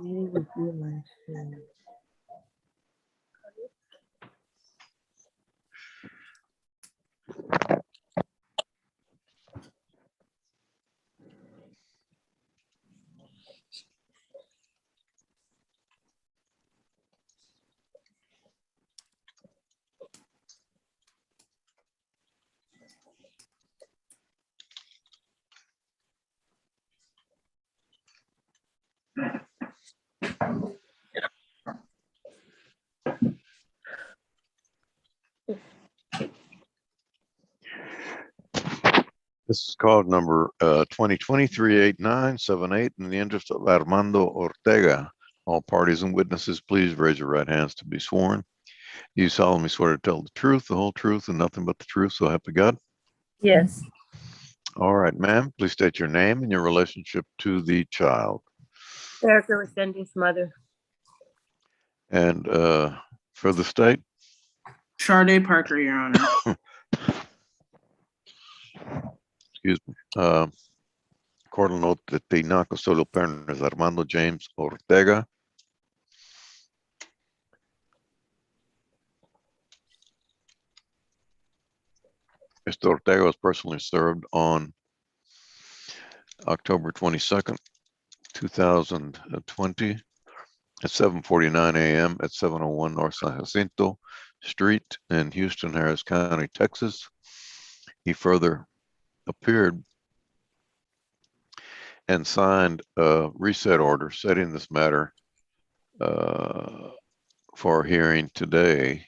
You would be my friend. This is called number 2020-38978 in the interest of Armando Ortega. All parties and witnesses, please raise your right hands to be sworn. You solemnly swear to tell the truth, the whole truth, and nothing but the truth, so help you God? Yes. All right, ma'am, please state your name and your relationship to the child. Erica Resendi's mother. And for the state? Sharday Parker, Your Honor. Excuse me. Court will note that the non-custodial parent is Armando James Ortega. Mr. Ortega was personally served on October 22nd, 2020 at 7:49 a.m. at 701 North San Jacinto Street in Houston, Harris County, Texas. He further appeared and signed a reset order setting this matter for hearing today,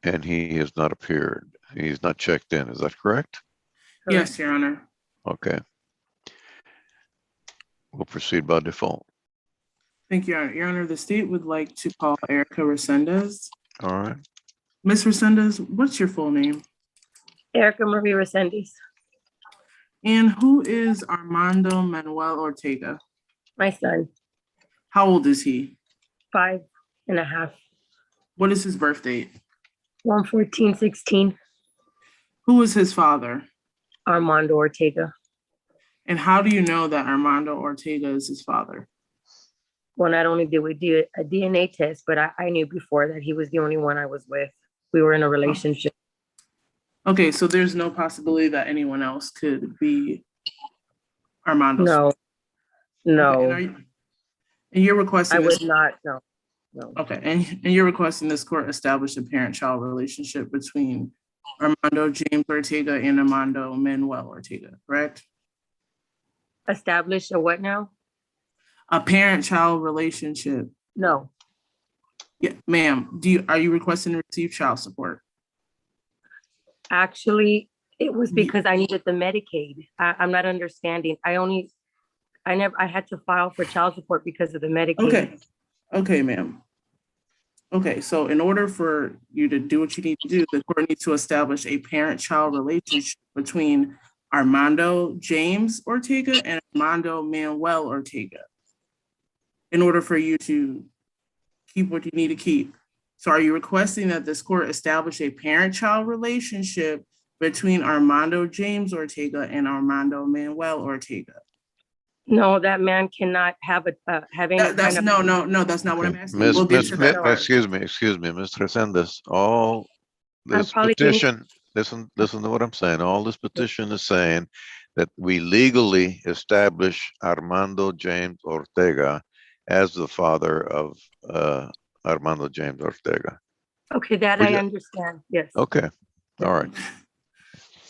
and he has not appeared. He's not checked in. Is that correct? Yes, Your Honor. Okay. We'll proceed by default. Thank you, Your Honor. Your Honor, the state would like to call Erica Resendez. All right. Ms. Resendez, what's your full name? Erica Marie Resendiz. And who is Armando Manuel Ortega? My son. How old is he? 5.5. What is his birth date? 1/14/16. Who is his father? Armando Ortega. And how do you know that Armando Ortega is his father? Well, not only did we do a DNA test, but I knew before that he was the only one I was with. We were in a relationship. Okay, so there's no possibility that anyone else could be Armando's No. No. Okay, and you're requesting I this. would not. No. No. Okay, and you're requesting this court establish a parent-child relationship between Armando James Ortega and Armando Manuel Ortega, correct? Establish a what now? A parent-child relationship. No. Yeah, ma'am. Are you requesting to receive child support? Actually, it was because I needed the Medicaid. I'm not understanding. I had to file for child support because of the Medicaid. Okay, ma'am. Okay, so in order for you to do what you need to do, the court needs to establish a parent-child relationship between Armando James Ortega and Armando Manuel Ortega in order for you to keep what you need to keep. So are you requesting that this court establish a parent-child relationship between Armando James Ortega and Armando Manuel Ortega? No, that man cannot have any That's kind of. no, that's not what I'm asking. We'll get to that. Excuse me, Mr. Resendez. All this petition, listen to what I'm saying. All this petition is saying that we legally establish Armando James Ortega as the father of Armando James Ortega. Okay, that I understand. Yes. Okay. All right.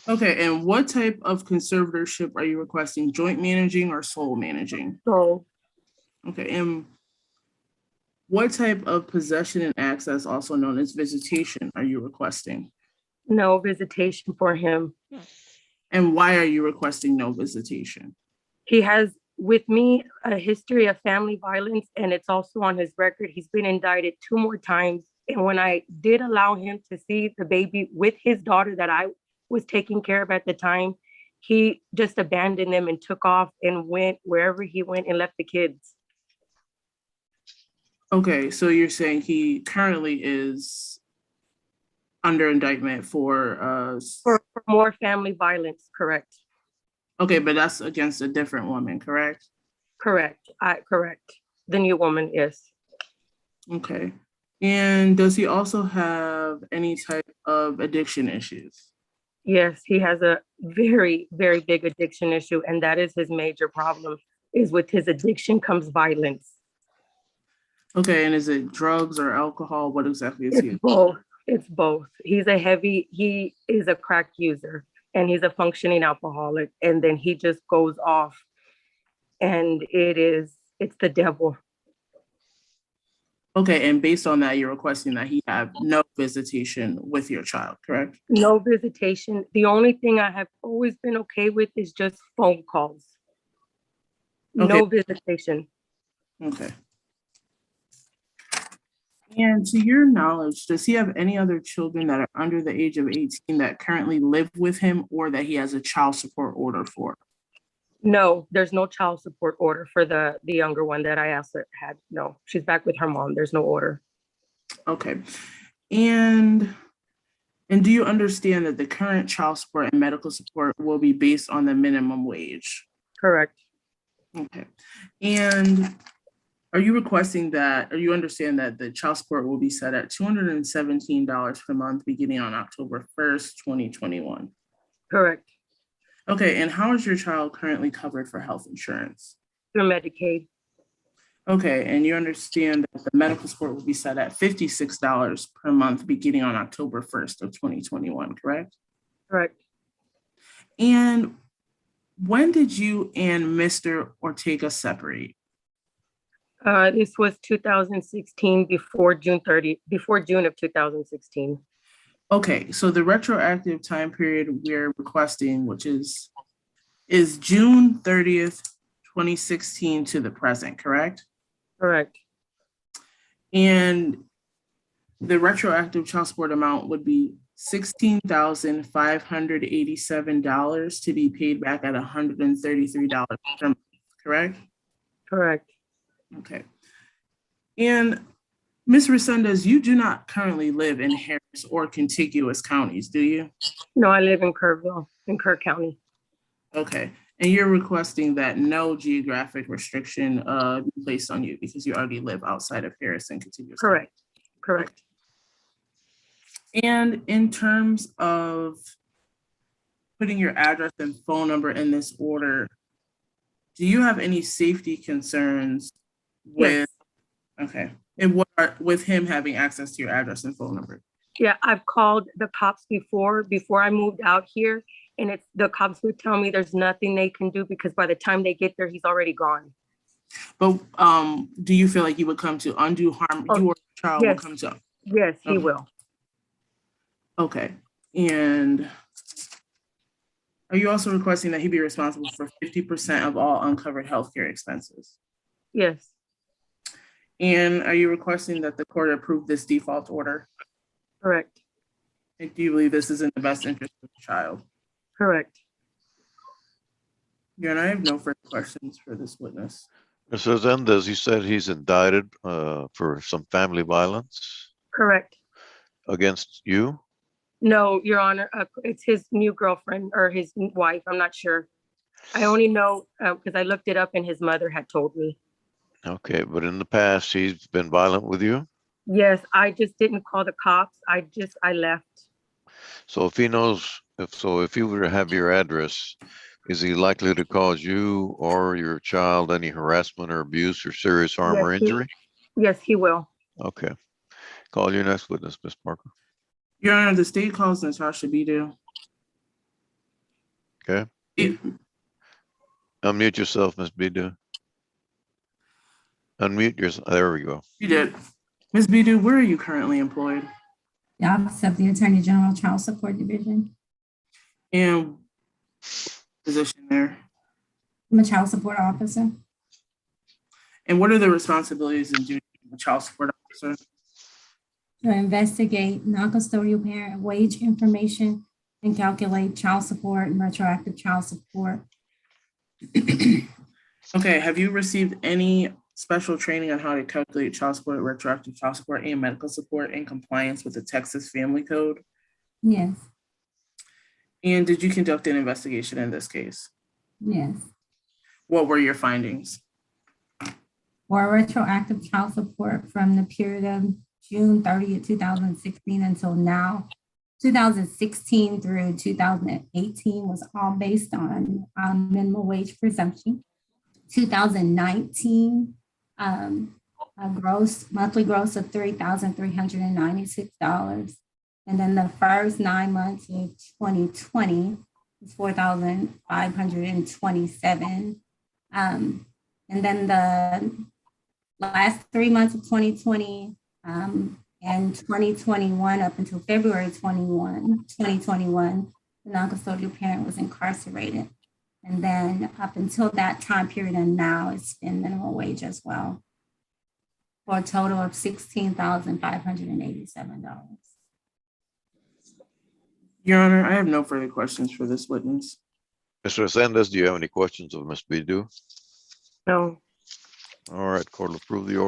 Okay, and what type of conservatorship are you requesting? Joint managing or sole managing? So, Okay, and what type of possession and access, also known as visitation, are you requesting? no visitation for him. And why are you requesting no visitation? He has, with me, a history of family violence, and it's also on his record. He's been indicted 2 more times. And when I did allow him to see the baby with his daughter that I was taking care of at the time, he just abandoned them and took off and went wherever he went and left the kids. Okay, so you're saying he currently is under indictment for more family violence, correct? okay, but that's against a different woman, correct? Correct. Correct. The new woman, yes. Okay. And does he also have any type of addiction issues? Yes, he has a very, very big addiction issue, and that is his major problem. Is with his addiction comes violence. Okay, and is it drugs or alcohol? What exactly is he? It's both. It's both. He is a crack user and he's a functioning alcoholic. And then he just goes off and it's the devil. Okay, and based on that, you're requesting that he have no visitation with your child, correct? No visitation. The only thing I have always been okay with is just phone calls. No visitation. Okay. And to your knowledge, does he have any other children that are under the age of 18 that currently live with him or that he has a child support order for? No, there's no child support order for the younger one that I asked her had. No, she's back with her mom. There's no order. Okay. And do you understand that the current child support and medical support will be based on the minimum wage? Correct. Okay. And are you requesting that, or you understand that the child support will be set at $217 per month beginning on October 1st, 2021? Correct. Okay, and how is your child currently covered for health insurance? Through Medicaid. Okay, and you understand that the medical support will be set at $56 per month beginning on October 1st of 2021, correct? Correct. And when did you and Mr. Ortega separate? This was 2016 before June of 2016. Okay, so the retroactive time period we're requesting, which is June 30th, 2016 to the present, correct? Correct. And the retroactive child support amount would be $16,587 to be paid back at $133 per month, correct? Correct. Okay. And Ms. Resendez, you do not currently live in Harris or contiguous counties, do you? No, I live in Kerrville, in Kerr County. Okay. And you're requesting that no geographic restriction be placed on you because you already live outside of Harris and contiguous counties. Correct. Correct. And in terms of putting your address and phone number in this order, do you have any safety concerns with, Yes. okay, and what are, with him having access to your address and phone number? Yeah, I've called the cops before I moved out here, and it's the cops would tell me there's nothing they can do because by the time they get there, he's already gone. But do you feel like you would come to undue harm? Oh, you or your child yes. will come to? Yes, he Okay. will. Okay. And are you also requesting that he be responsible for 50% of all uncovered healthcare expenses? Yes. And are you requesting that the court approve this default order? Correct. And do you believe this is in the best interest of the child? Correct. Your Honor, I have no further questions for this witness. Mr. Resendez, you said he's indicted for some family violence Correct. against you? No, Your Honor, it's his new girlfriend or his wife. I'm not sure. I only know because I looked it up and his mother had told me. Okay, but in the past, he's been violent with you? Yes, I just didn't call the cops. I left. So if he knows, if he were to have your address, is he likely to cause you or your child any harassment or abuse or serious harm or injury? Yes, he will. Okay. Call your next witness, Ms. Parker. Your Honor, the state calls Natasha Bidu. Okay. Unmute yourself, Ms. Bidu. Unmute yourself. There we go. You did. Ms. Bidu, where are you currently employed? The Office of the Attorney General Child Support Division. And position there. I'm a child support officer. And what are the responsibilities and duties of a child support officer? To investigate non-custodial parent wage information and calculate child support and retroactive child support. Okay, have you received any special training on how to calculate child support, retroactive child support, and medical support in compliance with the Texas Family Code? Yes, And did you conduct an investigation in this case? yes. What were your findings? or retroactive child support from the period of June 30th, 2016 until now. 2016 through 2018 was all based on minimum wage presumption. 2019, a monthly gross of $3,396. And then the first 9 months of 2020 was $4,527. And then the last 3 months of 2020 and 2021 up until February 2021, the non-custodial parent was incarcerated. And then up until that time period and now it's been minimum wage as well, for a total of $16,587. Your Honor, I have no further questions for this witness. Mr. Resendez, do you have any questions of Ms. Bidu? No. All right, court will approve the order.